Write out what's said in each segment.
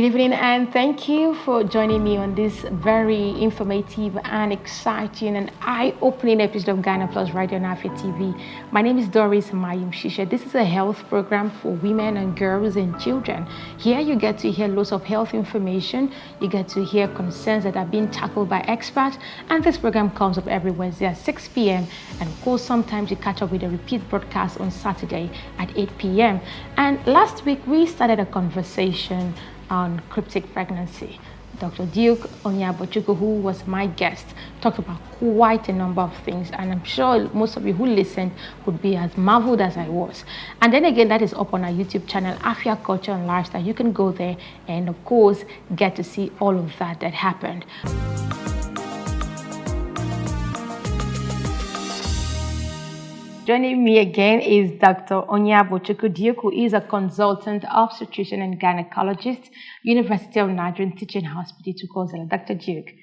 Good evening, and thank you for joining me on this very informative and exciting and eye-opening episode of Gyna Plus right on Afia TV. My name is Doris Mayum Shisha. This is a health program for women and girls and children. Here you get to hear lots of health information. You get to hear concerns that are being tackled by experts. And this program comes up every Wednesday at 6 p.m. And of course, sometimes you catch up with a repeat broadcast on Saturday at 8 p.m. And last week, we started a conversation on cryptic pregnancy. Dr. Duke, Onyeabochukwu, who was my guest, talked about quite a number of things, and I'm sure most of you who listened would be as marveled as I was. And then again, that is up on our YouTube channel, Afia Culture and Lifestyle. You can go there and, of course, get to see all of that happened. Joining me again is Dr. Onyeabochukwu Duke, who is a consultant obstetrician and gynecologist, University of Nigeria Teaching Hospital to Kozela. Dr. Duke,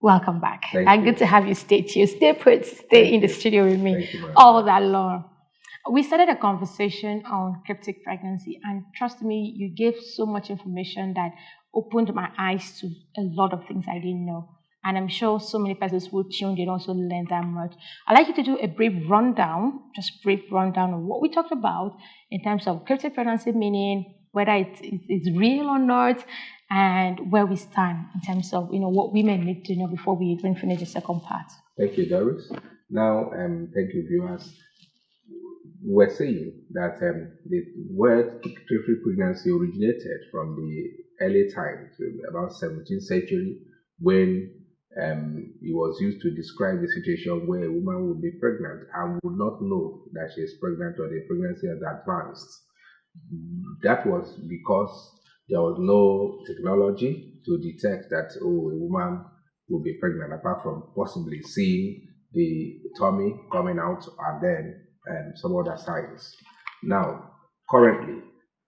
welcome back. Thank you. Good to have you stay here. Stay put, stay in the studio with me all that long. We started a conversation on cryptic pregnancy, and trust me, you gave so much information that opened my eyes to a lot of things I didn't know. And I'm sure so many persons who tuned in also learned that much. I'd like you to do a brief rundown of what we talked about in terms of cryptic pregnancy, meaning whether it's real or not, and where we stand in terms of what women need to know before we even finish the second part. Thank you, Doris. Now, thank you, viewers. We're saying that the word cryptic pregnancy originated from the early times, about 17th century, when it was used to describe the situation where a woman would be pregnant and would not know that she is pregnant or the pregnancy has advanced. That was because there was no technology to detect that, a woman will be pregnant, apart from possibly seeing the tummy coming out and then some other signs. Now, currently,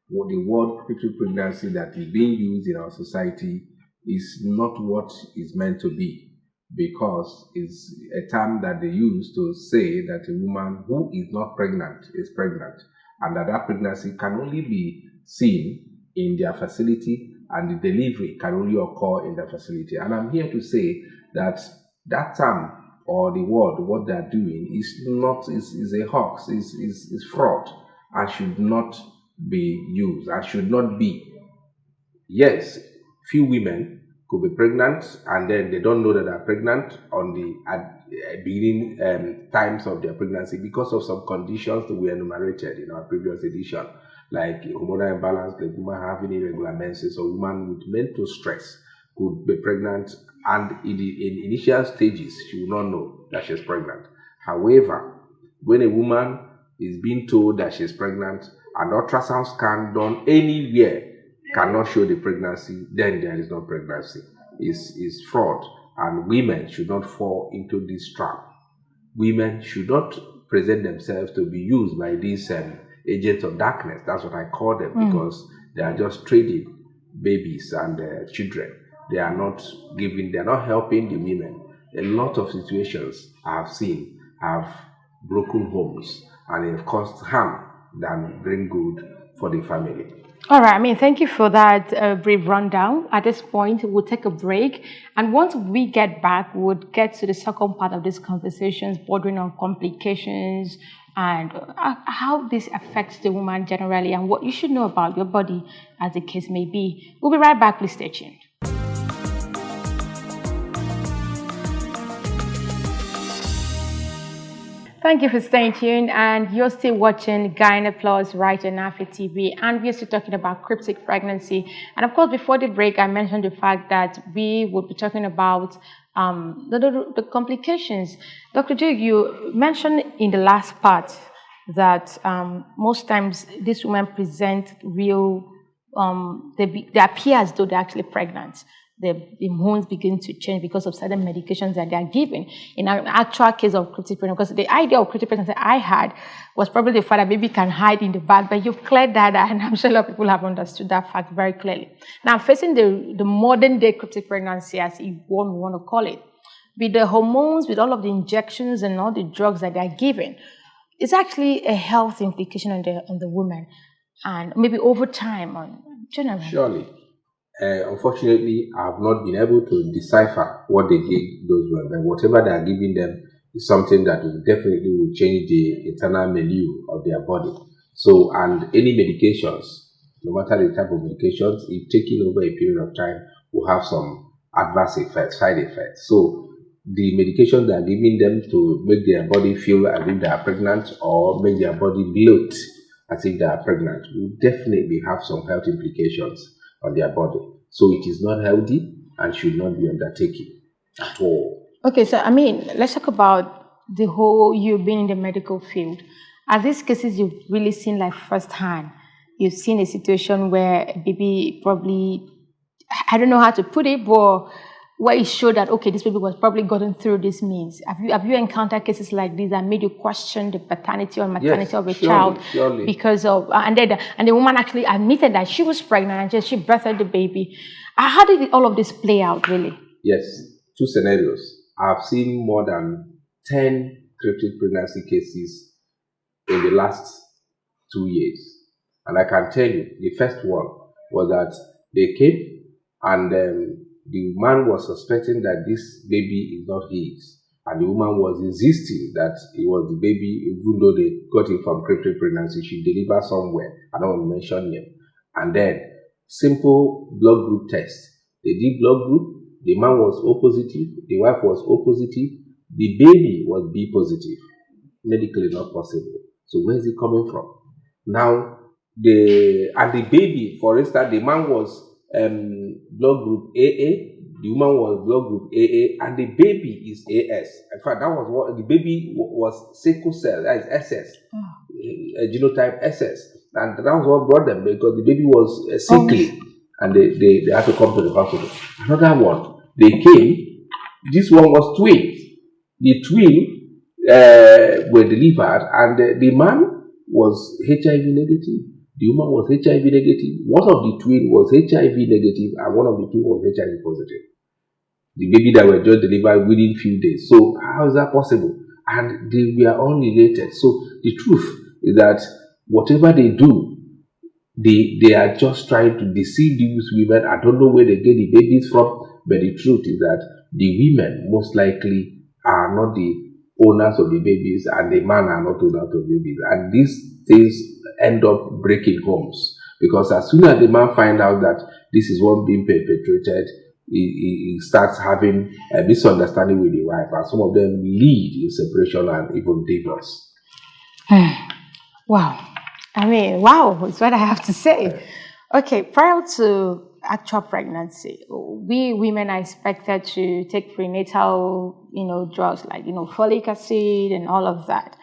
the word cryptic pregnancy that is being used in our society is not what is meant to be, because it's a term that they use to say that a woman who is not pregnant is pregnant, and that pregnancy can only be seen in their facility and the delivery can only occur in the facility. And I'm here to say that that term or the word, what they're doing is a hoax, is fraud, and should not be used and should not be. Yes, few women could be pregnant and then they don't know that they're pregnant on the beginning times of their pregnancy because of some conditions that we enumerated in our previous edition, like hormonal imbalance, like woman having irregular menses, or woman with mental stress could be pregnant, and in initial stages she will not know that she's pregnant. However, when a woman is being told that she's pregnant and ultrasound scan done anywhere cannot show the pregnancy, then there is no pregnancy. It's fraud, and women should not fall into this trap. Women should not present themselves to be used by these agents of darkness. That's what I call them, because they are just trading babies and children. They are not helping the women. A lot of situations I have seen have broken homes, and they have caused harm than bring good for the family. All right, thank you for that brief rundown. At this point, we'll take a break. And once we get back, we'll get to the second part of this conversation, bordering on complications and how this affects the woman generally and what you should know about your body as the case may be. We'll be right back. Please stay tuned. Thank you for staying tuned, and you're still watching Gyna Plus right on Afia TV, and we're still talking about cryptic pregnancy. And of course, before the break, I mentioned the fact that we would be talking about the complications. Dr. Duke, you mentioned in the last part that most times these women present real, they appear as though they're actually pregnant. The hormones begin to change because of certain medications that they are given. In an actual case of cryptic pregnancy, because the idea of cryptic pregnancy I had was probably the fact that baby can hide in the back, but you've cleared that, and I'm sure a lot of people have understood that fact very clearly. Now, facing the modern day cryptic pregnancy, as one would want to call it, with the hormones, with all of the injections and all the drugs that they are given, it's actually a health implication on the woman, and maybe over time on general. Surely. Unfortunately, I have not been able to decipher what they gave those ones, and whatever they are giving them is something that will definitely will change the internal milieu of their body. So, and any medications, no matter the type of medications, if taken over a period of time, will have some adverse effects, side effects. So, the medications they are giving them to make their body feel as if they are pregnant or make their body bloat as if they are pregnant will definitely have some health implications on their body. So it is not healthy and should not be undertaken at all. Okay, so I mean, let's talk about the whole you being in the medical field. Are these cases you've really seen like firsthand? You've seen a situation where a baby probably, I don't know how to put it, but where it showed that okay, this baby was probably gotten through this means. Have you encountered cases like this that made you question the paternity or maternity of a child because of and the woman actually admitted that she was pregnant and she birthed the baby? How did all of this play out really? Yes, two scenarios. I've seen more than 10 cryptic pregnancy cases in the last 2 years, and I can tell you the first one was that they came and the man was suspecting that this baby is not his, and the woman was insisting that it was the baby, even though they got it from cryptic pregnancy. She delivered somewhere, I don't want to mention him. And then simple blood group test. They did blood group. The man was O positive, the wife was O positive, the baby was B positive. Medically not possible. So where is it coming from? Now the baby, for instance, the man was blood group AA, the woman was blood group AA, and the baby is AS. In fact, that was what the baby was sickle cell, that is SS, genotype SS, and that was what brought them because the baby was sickly, and they had to come to the hospital. Another one, they came. This one was twins. The twin were delivered, and the man was HIV negative. The woman was HIV negative. One of the twins was HIV negative, and one of the two was HIV positive. The baby that were just delivered within few days. So how is that possible? And they were all related. So the truth is that whatever they do, they are just trying to deceive these women. I don't know where they get the babies from, but the truth is that the women most likely are not the owners of the babies, and the man are not owners of the babies. And these things end up breaking homes, because as soon as the man finds out that this is what being perpetrated, he starts having a misunderstanding with the wife, and some of them lead in separation and even divorce. Wow. I mean, wow, is what I have to say. Okay, prior to actual pregnancy, we women are expected to take prenatal, drugs like, folic acid and all of that.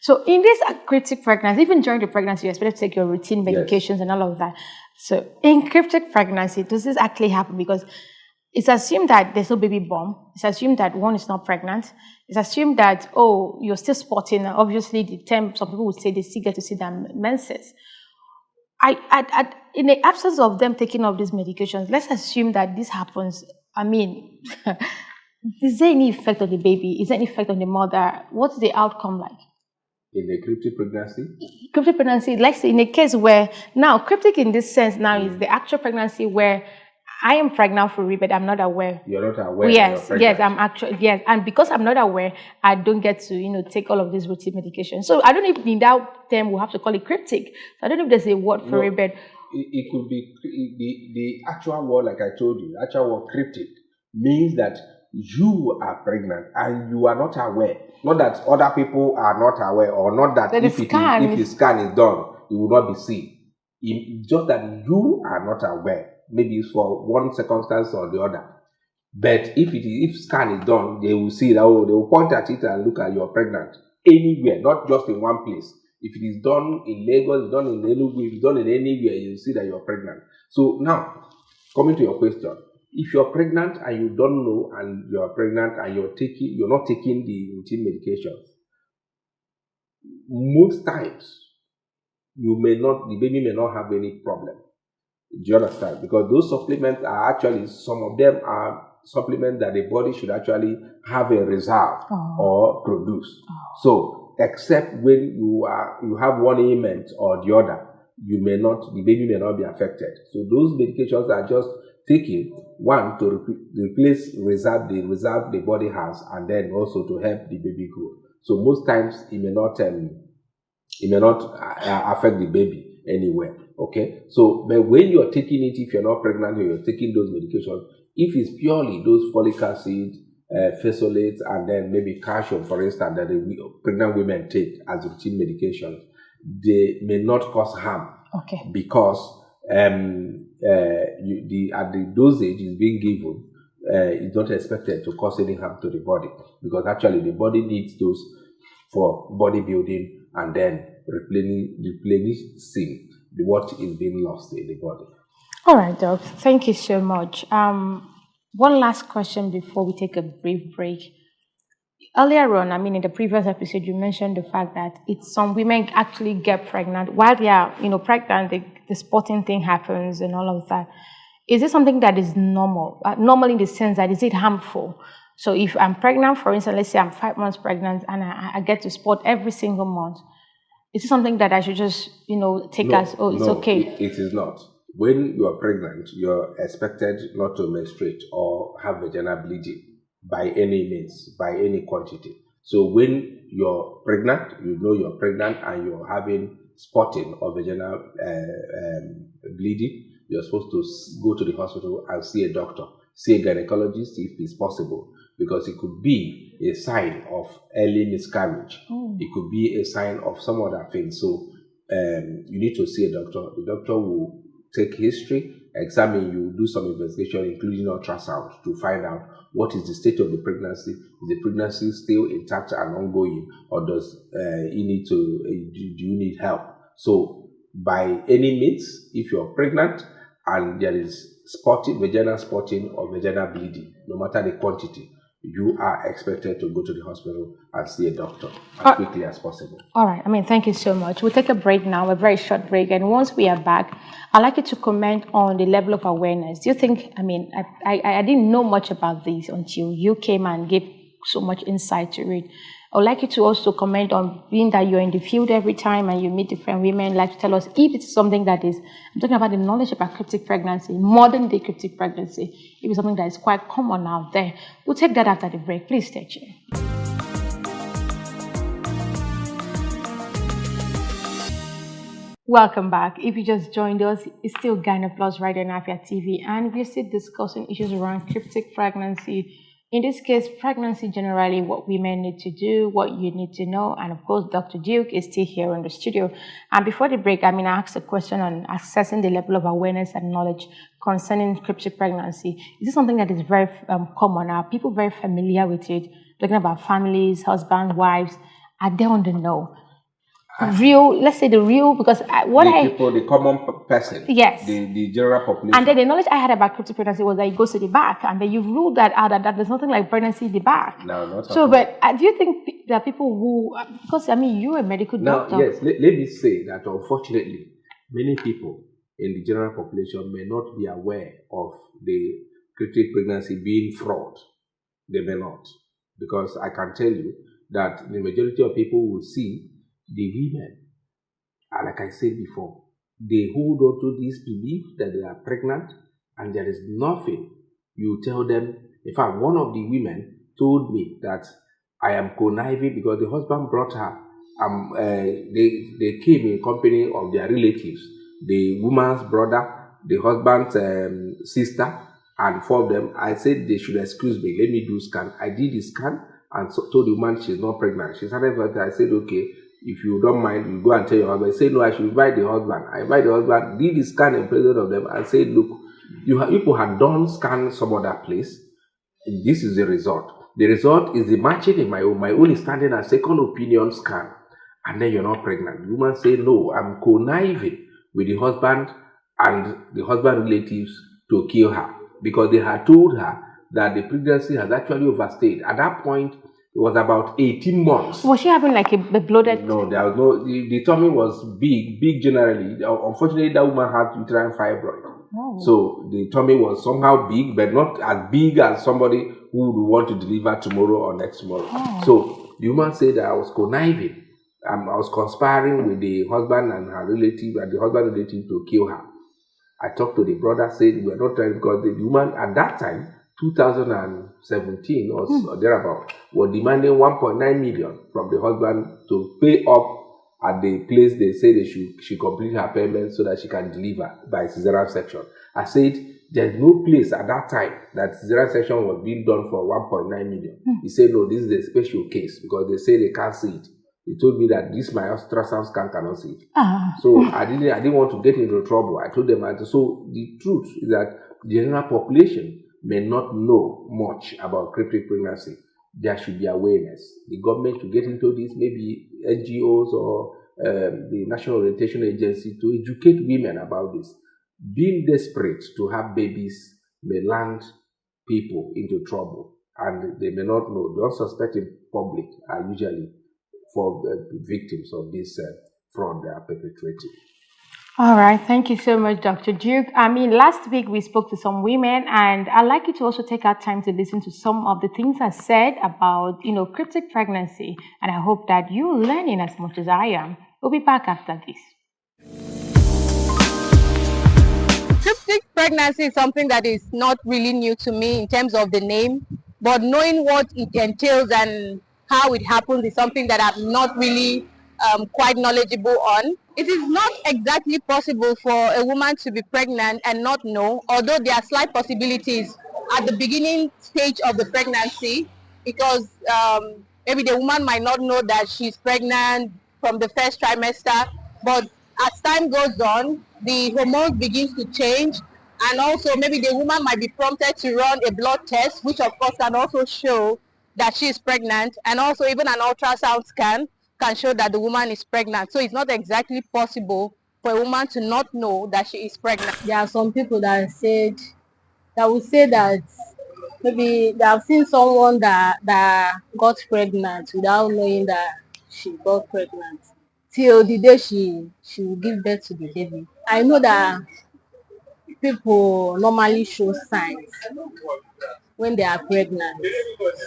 So in this cryptic pregnancy, even during the pregnancy, you're expected to take your routine medications and all of that. So in cryptic pregnancy, does this actually happen? Because it's assumed that there's no baby born. It's assumed that one is not pregnant. It's assumed that, you're still spotting. Obviously, the term, some people would say they still get to see their menses. In the absence of them taking off these medications, let's assume that this happens. I mean, is there any effect on the baby? Is there any effect on the mother? What's the outcome like? In the cryptic pregnancy? Cryptic pregnancy, let's say in a case where, now, cryptic in this sense now is the actual pregnancy where I am pregnant for real, but I'm not aware. You're not aware? Yes, and because I'm not aware, I don't get to, take all of these routine medications. So I don't know if in that term we'll have to call it cryptic. So I don't know if there's a word for it, but it could be the actual word, like I told you. The actual word cryptic means that you are pregnant and you are not aware. Not that other people are not aware, or not that if the scan is done, it will not be seen. It's just that you are not aware. Maybe it's for one circumstance or the other. But if scan is done, they will see that they will point at it and look at you're pregnant anywhere, not just in one place. If it is done in Lagos, it's done in Enugu, if it's done in anywhere, you see that you're pregnant. So now, coming to your question, if you're pregnant and you don't know, and you're pregnant and you're not taking the routine medications, most times the baby may not have any problem. Do you understand? Because those supplements are actually, some of them are supplements that the body should actually have a reserve or produce. So, except when you have one ailment or the other, the baby may not be affected. So those medications are just taken, one, to reserve the body house, and then also to help the baby grow. So most times it may not affect the baby anywhere. Okay, so but when you're taking it, if you're not pregnant or you're taking those medications, if it's purely those folic acid, fesolates, and then maybe calcium, for instance, that the pregnant women take as routine medications, they may not cause harm. Okay. Because at the dosage is being given, it's not expected to cause any harm to the body, because actually the body needs those for bodybuilding and then replenishing what is being lost in the body. All right, Doc. Thank you so much. One last question before we take a brief break. Earlier on, in the previous episode, you mentioned the fact that some women actually get pregnant while they are, pregnant. The spotting thing happens and all of that. Is this something that is normal? Normal in the sense that is it harmful? So if I'm pregnant, for instance, let's say I'm 5 months pregnant and I get to spot every single month, is it something that I should just, take as, it's okay? It is not. When you are pregnant, you're expected not to menstruate or have vaginal bleeding by any means, by any quantity. So when you're pregnant, you know you're pregnant and you're having spotting or vaginal bleeding, you're supposed to go to the hospital and see a doctor, see a gynecologist if it's possible, because it could be a sign of early miscarriage. It could be a sign of some other thing. So you need to see a doctor. The doctor will take history, examine you, do some investigation, including ultrasound, to find out what is the state of the pregnancy. Is the pregnancy still intact and ongoing, or does do you need help? So by any means, if you're pregnant and there is spotting, vaginal spotting or vaginal bleeding, no matter the quantity, you are expected to go to the hospital and see a doctor as quickly as possible. All right. Thank you so much. We'll take a break now, a very short break. And once we are back, I'd like you to comment on the level of awareness. Do you think, I didn't know much about this until you came and gave so much insight to it. I would like you to also comment on, being that you're in the field every time and you meet different women, like to tell us if it's something that is, I'm talking about the knowledge about cryptic pregnancy, modern day cryptic pregnancy, if it's something that is quite common out there. We'll take that after the break. Please stay tuned. Welcome back. If you just joined us, it's still Gyna Plus right on Afia TV, and we're still discussing issues around cryptic pregnancy. In this case, pregnancy generally, what women need to do, what you need to know, and of course, Dr. Duke is still here in the studio. And before the break, I asked a question on assessing the level of awareness and knowledge concerning cryptic pregnancy. Is this something that is very common? Are people very familiar with it? Talking about families, husbands, wives, are they on the know? Let's say the real, because the common person, yes, the general population. And then the knowledge I had about cryptic pregnancy was that it goes to the back, and then you've ruled that out, that there's nothing like pregnancy in the back. No, not so. But do you think there are people who, because you're a medical doctor? Yes. Let me say that unfortunately, many people in the general population may not be aware of the cryptic pregnancy being fraud. They may not, because I can tell you that the majority of people will see the women, and like I said before, they hold on to this belief that they are pregnant and there is nothing. You tell them. In fact, one of the women told me that I am conniving because the husband brought her. They came in company of their relatives, the woman's brother, the husband's sister, and 4 of them. I said they should excuse me, let me do scan. I did the scan and told the woman she's not pregnant. She started. I said, okay, if you don't mind, you go and tell your husband. Say, no, I should invite the husband. I invite the husband, did the scan in presence of them, and said, look, people had done scan some other place. This is the result. The result is the matching in my own is standing as second opinion scan, and then you're not pregnant. The woman said, no, I'm conniving with the husband and the husband relatives to kill her, because they had told her that the pregnancy has actually overstayed. At that point, it was about 18 months. Was she having like a bloated? No, there was no. The tummy was big generally. Unfortunately, that woman had uterine fibroid. Oh. So the tummy was somehow big, but not as big as somebody who would want to deliver tomorrow or next tomorrow. Oh. So the woman said that I was conniving. I was conspiring with the husband and her relative, and the husband relative to kill her. I talked to the brother, said we're not trying, because the woman at that time, 2017 or thereabout, was demanding 1.9 million from the husband to pay up at the place they say she complete her payment so that she can deliver by cesarean section. I said there's no place at that time that cesarean section was being done for 1.9 million. He said no, this is a special case because they say they can't see it. He told me that this my ultrasound scan cannot see it. So I didn't want to get into trouble. I told them, so the truth is that the general population may not know much about cryptic pregnancy. There should be awareness. The government should get into this, maybe NGOs or the National Orientation Agency, to educate women about this. Being desperate to have babies may land people into trouble, and they may not know. The unsuspecting public are usually for victims of this fraud they are perpetrating. All right, thank you so much, Dr. Duke. I mean, last week we spoke to some women, and I'd like you to also take our time to listen to some of the things I said about, cryptic pregnancy, and I hope that you're learning as much as I am. We'll be back after this. Cryptic pregnancy is something that is not really new to me in terms of the name, but knowing what it entails and how it happens is something that I'm not really quite knowledgeable on. It is not exactly possible for a woman to be pregnant and not know, although there are slight possibilities at the beginning stage of the pregnancy, because maybe the woman might not know that she's pregnant from the first trimester, but as time goes on, the hormones begins to change, and also maybe the woman might be prompted to run a blood test, which of course can also show that she is pregnant, and also even an ultrasound scan can show that the woman is pregnant. So it's not exactly possible for a woman to not know that she is pregnant. There are some people that will say that maybe they have seen someone that got pregnant without knowing that she got pregnant till the day she will give birth to the baby. I know that people normally show signs when they are pregnant.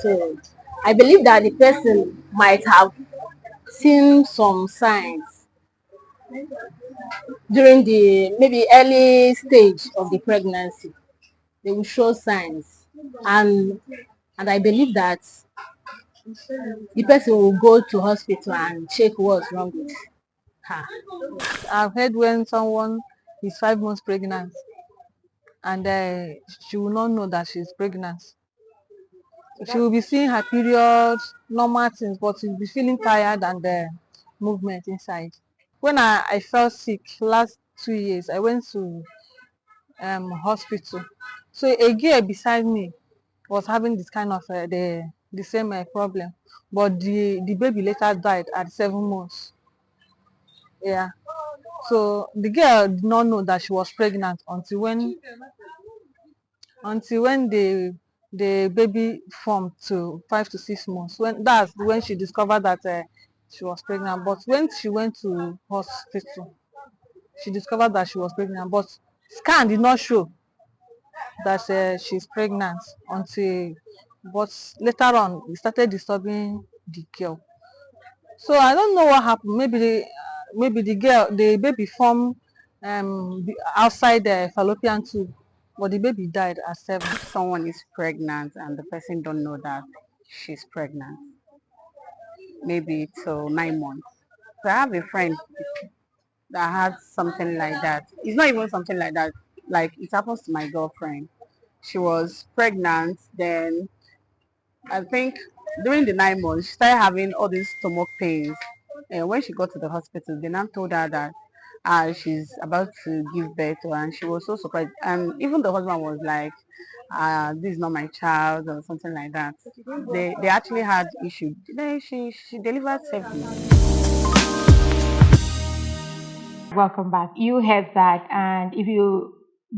So I believe that the person might have seen some signs during the maybe early stage of the pregnancy. They will show signs, and I believe that the person will go to hospital and check what's wrong with her. I've heard when someone is 5 months pregnant and she will not know that she's pregnant. She will be seeing her period, normal things, but she'll be feeling tired and movement inside. When I felt sick last 2 years, I went to hospital. So a girl beside me was having this kind of the same problem, but the baby later died at 7 months. Yeah. So the girl did not know that she was pregnant until when the baby formed to 5 to 6 months. That's when she discovered that she was pregnant. But when she went to hospital, she discovered that she was pregnant. But scan did not show that she's pregnant until. But later on, it started disturbing the girl. So I don't know what happened. Maybe the baby formed outside the fallopian tube, but the baby died at 7. If someone is pregnant and the person don't know that she's pregnant, maybe till 9 months. So I have a friend that had something like that. It's not even something like that. Like it happens to my girlfriend. She was pregnant, then I think during the 9 months, she started having all these stomach pains. And when she got to the hospital, they now told her that she's about to give birth, and she was so surprised. And even the husband was like, "This is not my child," or something like that. They actually had issue. Then she delivered safely. Welcome back. You heard that, and if you've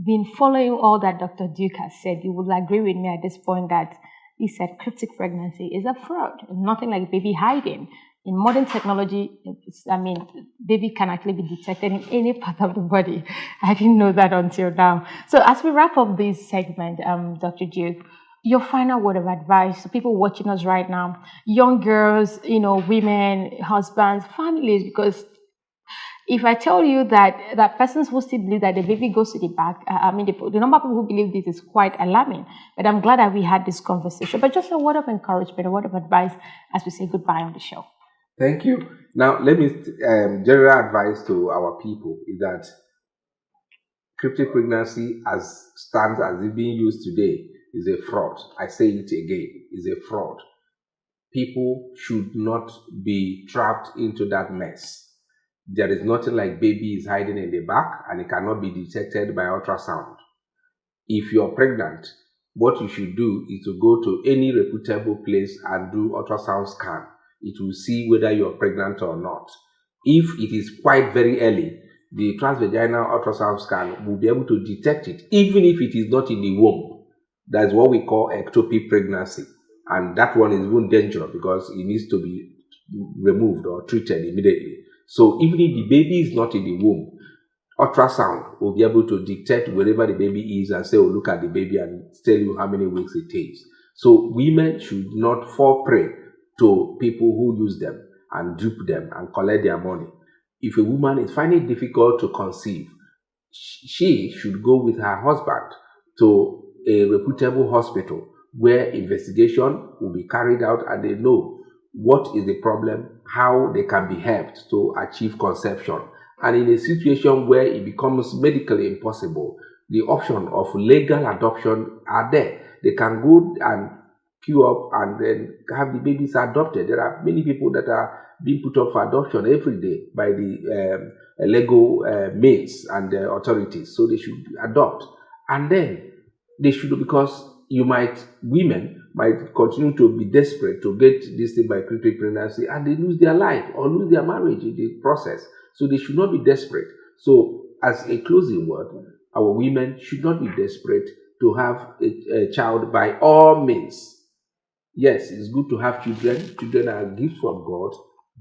been following all that Dr. Duke has said, you will agree with me at this point that he said cryptic pregnancy is a fraud. Nothing like baby hiding. In modern technology, baby can actually be detected in any part of the body. I didn't know that until now. So as we wrap up this segment, Dr. Duke, your final word of advice to people watching us right now, young girls, women, husbands, families, because If I tell you that persons who still believe that the baby goes to the back, the number of people who believe this is quite alarming. But I'm glad that we had this conversation. But just a word of encouragement, a word of advice as we say goodbye on the show. Thank you. Now, let me general advice to our people is that cryptic pregnancy as stands as it being used today is a fraud. I say it again, is a fraud. People should not be trapped into that mess. There is nothing like baby is hiding in the back and it cannot be detected by ultrasound. If you're pregnant, what you should do is to go to any reputable place and do ultrasound scan. It will see whether you're pregnant or not. If it is quite very early, the transvaginal ultrasound scan will be able to detect it, even if it is not in the womb. That's what we call ectopic pregnancy. And that one is even dangerous because it needs to be removed or treated immediately. So even if the baby is not in the womb, ultrasound will be able to detect wherever the baby is and say, oh, look at the baby and tell you how many weeks it takes. So women should not fall prey to people who use them and dupe them and collect their money. If a woman is finding it difficult to conceive, she should go with her husband to a reputable hospital where investigation will be carried out and they know what is the problem, how they can be helped to achieve conception. And in a situation where it becomes medically impossible, the option of legal adoption are there. They can go and queue up and then have the babies adopted. There are many people that are being put up for adoption every day by the legal means and the authorities. So they should adopt. And then they should, because women might continue to be desperate to get this thing by cryptic pregnancy and they lose their life or lose their marriage in the process. So they should not be desperate. So as a closing word, our women should not be desperate to have a child by all means. Yes, it's good to have children. Children are a gift from God,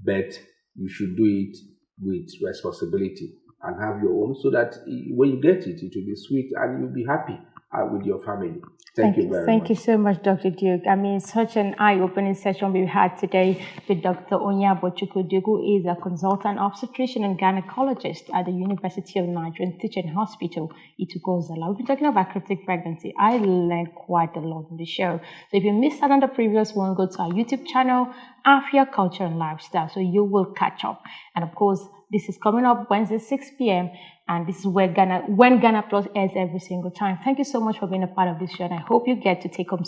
but you should do it with responsibility and have your own so that when you get it, it will be sweet and you'll be happy with your family. Thank you very much. Thank you so much, Dr. Duke. Such an eye-opening session we had today with Dr. Onyeabochukwu Duke, who is a consultant obstetrician and gynecologist at the University of Nigeria Teaching Hospital, Enugu. We've been talking about cryptic pregnancy. I learned quite a lot on the show. So if you missed out on the previous one, go to our YouTube channel, Afia Culture and Lifestyle, so you will catch up. And of course, this is coming up Wednesday, 6 p.m. And this is when Gyna Plus airs every single time. Thank you so much for being a part of this show. And I hope you get to take home